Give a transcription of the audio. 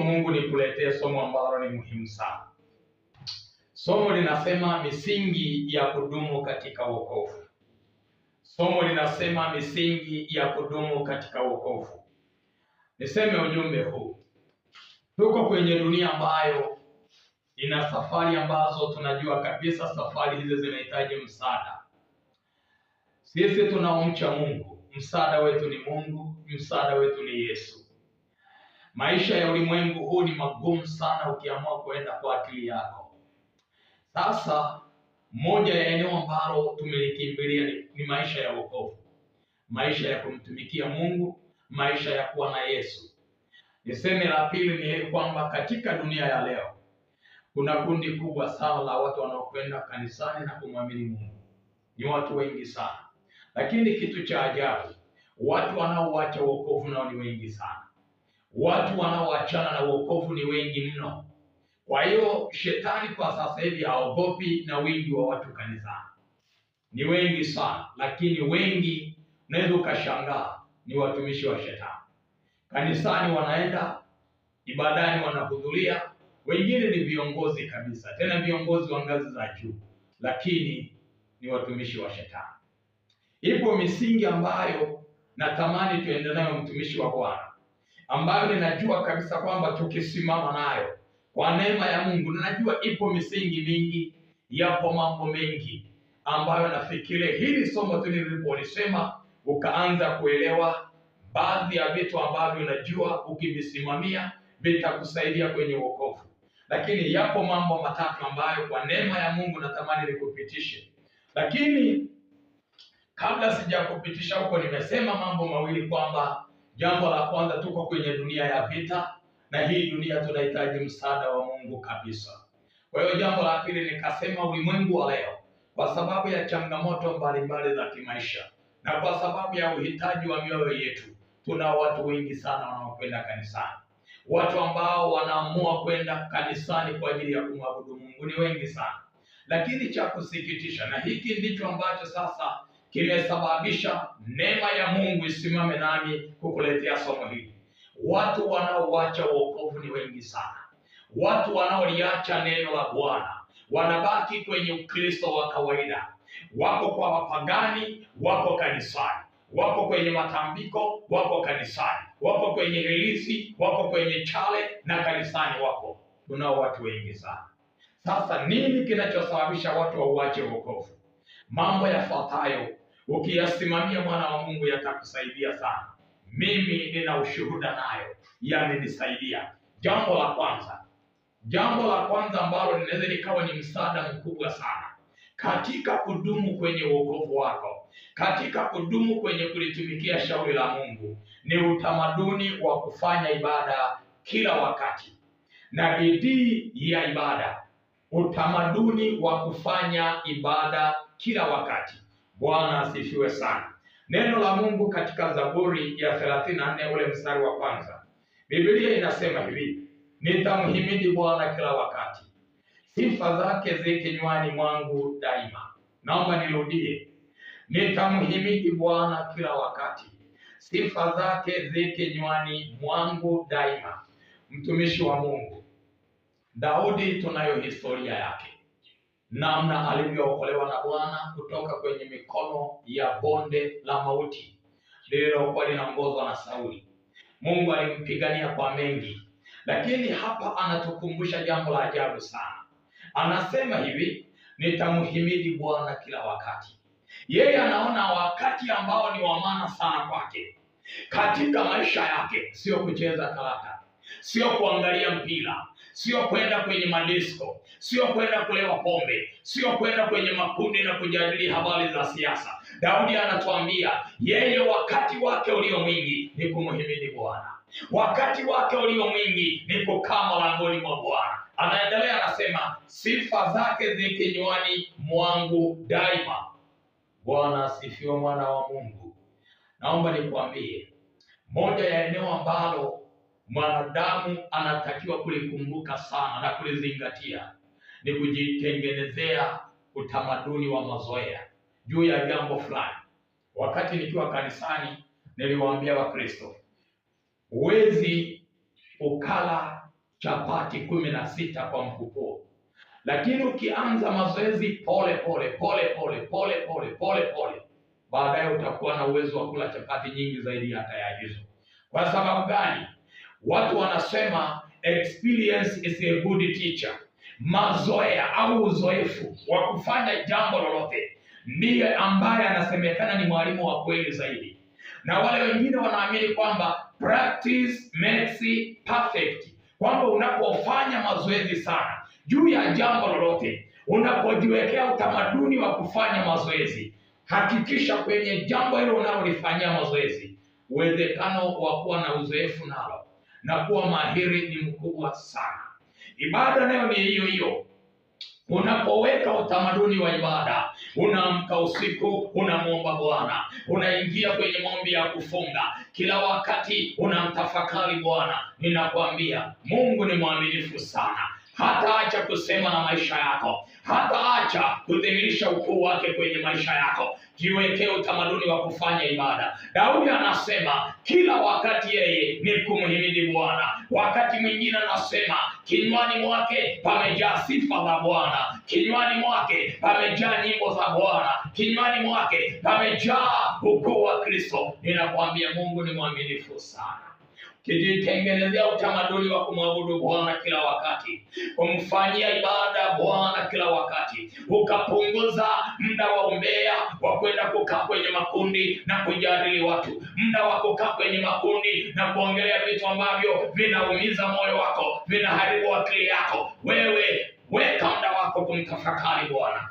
Mungu nikuletee somo ambalo ni muhimu sana. Somo linasema misingi ya kudumu katika wokovu. Somo linasema misingi ya kudumu katika wokovu. Niseme ujumbe huu. Tuko kwenye dunia ambayo ina safari ambazo tunajua kabisa safari hizi zinahitaji msaada. Sisi tunaomcha Mungu, msaada wetu ni Mungu, msaada wetu ni Yesu. Maisha ya ulimwengu huu ni magumu sana ukiamua kwenda kwa akili yako. Sasa moja ya eneo ambalo tumelikimbilia ni maisha ya wokovu, maisha ya kumtumikia Mungu, maisha ya kuwa na Yesu. Niseme la pili ni kwamba katika dunia ya leo kuna kundi kubwa sana la watu wanaokwenda kanisani na kumwamini Mungu. Ni watu wengi sana. Lakini kitu cha ajabu, watu wanaoacha wokovu nao ni wengi sana. Watu wanaoachana na wokovu ni wengi mno. Kwa hiyo shetani kwa sasa hivi haogopi na wingi wa watu kanisani. Ni wengi sana, lakini wengi unaweza ukashangaa ni watumishi wa shetani. Kanisani wanaenda, ibadani wanahudhuria, wengine ni viongozi kabisa, tena viongozi wa ngazi za juu, lakini ni watumishi wa shetani. Ipo misingi ambayo natamani tuende nayo, mtumishi wa Bwana, ambayo ninajua kabisa kwamba tukisimama nayo kwa neema ya Mungu, ninajua ipo misingi mingi, yapo mambo mengi ambayo nafikiri hili somo tu nilipolisema ukaanza kuelewa baadhi ya vitu ambavyo unajua ukivisimamia vitakusaidia kwenye wokovu. Lakini yapo mambo matatu ambayo kwa neema ya Mungu natamani nikupitishe. Lakini kabla sijakupitisha huko, nimesema mambo mawili, kwamba jambo la kwanza, tuko kwenye dunia ya vita, na hii dunia tunahitaji msaada wa Mungu kabisa. Kwa hiyo jambo la pili nikasema, ulimwengu wa leo kwa sababu ya changamoto mbalimbali za kimaisha na kwa sababu ya uhitaji wa mioyo yetu, tuna watu wengi sana wanaokwenda kanisani. Watu ambao wanaamua kwenda kanisani kwa ajili ya kumwabudu Mungu ni wengi sana. Lakini cha kusikitisha, na hiki ndicho ambacho sasa kimesababisha neema ya Mungu isimame nami kukuletea somo hili, watu wanaoacha wokovu ni wengi sana. Watu wanaoliacha neno la Bwana wanabaki kwenye Ukristo wa kawaida. Wako kwa wapagani, wako kanisani. Wako kwenye matambiko, wako kanisani. Wako kwenye release, wako kwenye chale, na kanisani wako. Tunao watu wengi sana. Sasa nini kinachosababisha watu wauache wokovu? Mambo yafuatayo ukiyasimamia, mwana wa Mungu, yatakusaidia sana. Mimi nina ushuhuda nayo, yamenisaidia. Jambo la kwanza ambalo linaweza likawa ni msaada mkubwa sana katika kudumu kwenye wokovu wako, katika kudumu kwenye kulitumikia shauri la Mungu, ni utamaduni wa kufanya ibada kila wakati na bidii ya ibada. Utamaduni wa kufanya ibada kila wakati. Bwana asifiwe sana. Neno la Mungu katika Zaburi ya 34 ule mstari wa kwanza, Biblia inasema hivi: nitamhimidi Bwana kila wakati, sifa zake zi kinywani mwangu daima. Naomba nirudie, nitamhimidi Bwana kila wakati, sifa zake zi kinywani mwangu daima. Mtumishi wa Mungu Daudi, tunayo historia yake, namna alivyookolewa na Bwana kutoka kwenye mikono ya bonde la mauti lililokuwa linaongozwa na Sauli. Mungu alimpigania kwa mengi, lakini hapa anatukumbusha jambo la ajabu sana. Anasema hivi, nitamhimidi Bwana kila wakati. Yeye anaona wakati ambao ni wa maana sana kwake katika maisha yake, sio kucheza karata, sio kuangalia mpira, sio kwenda kwenye madisko, sio kwenda kulewa pombe, sio kwenda kwenye makundi na kujadili habari za siasa. Daudi anatuambia yeye wakati wake ulio mwingi ni kumhimidi Bwana. Wakati wake ulio mwingi ni kukaa malangoni mwa Bwana. Anaendelea anasema, sifa zake zi kinywani mwangu daima. Bwana asifiwe, mwana wa Mungu. Naomba nikwambie, moja ya eneo ambalo mwanadamu anatakiwa kulikumbuka sana na kulizingatia ni kujitengenezea utamaduni wa mazoea juu ya jambo fulani. Wakati nikiwa kanisani niliwaambia Wakristo, huwezi ukala chapati 16 kwa mkupuo. Lakini ukianza mazoezi pole pole pole pole pole pole pole pole, baadaye utakuwa na uwezo wa kula chapati nyingi zaidi hata ya hizo. Kwa sababu gani? Watu wanasema experience is a good teacher. Mazoea au uzoefu wa kufanya jambo lolote ndiye ambaye anasemekana ni mwalimu wa kweli zaidi, na wale wengine wanaamini kwamba practice makes perfect, kwamba unapofanya mazoezi sana juu ya jambo lolote, unapojiwekea utamaduni wa kufanya mazoezi, hakikisha kwenye jambo hilo unalolifanyia mazoezi, uwezekano wa kuwa na uzoefu nalo na kuwa mahiri ni mkubwa sana. Ibada nayo ni hiyo hiyo. Unapoweka utamaduni wa ibada, unaamka usiku, unamwomba Bwana, unaingia kwenye maombi ya kufunga, kila wakati unamtafakari Bwana, ninakwambia Mungu ni mwaminifu sana. Hataacha kusema na maisha yako, hataacha kudhihirisha ukuu wake kwenye maisha yako. Jiwekee utamaduni wa kufanya ibada. Daudi anasema kila wakati yeye ni kumhimidi Bwana. Wakati mwingine anasema kinywani mwake pamejaa sifa za Bwana, kinywani mwake pamejaa nyimbo za Bwana, kinywani mwake pamejaa ukuu wa Kristo. Ninakwambia Mungu ni mwaminifu sana. Kijitengenezea utamaduni wa kumwabudu Bwana kila wakati, kumfanyia ibada Bwana kila wakati, ukapunguza muda wa umbea, wa kwenda kukaa kwenye makundi na kujadili watu, muda wa kukaa kwenye makundi na kuongelea vitu ambavyo vinaumiza moyo wako, vinaharibu akili yako. Wewe weka muda wako kumtafakari Bwana.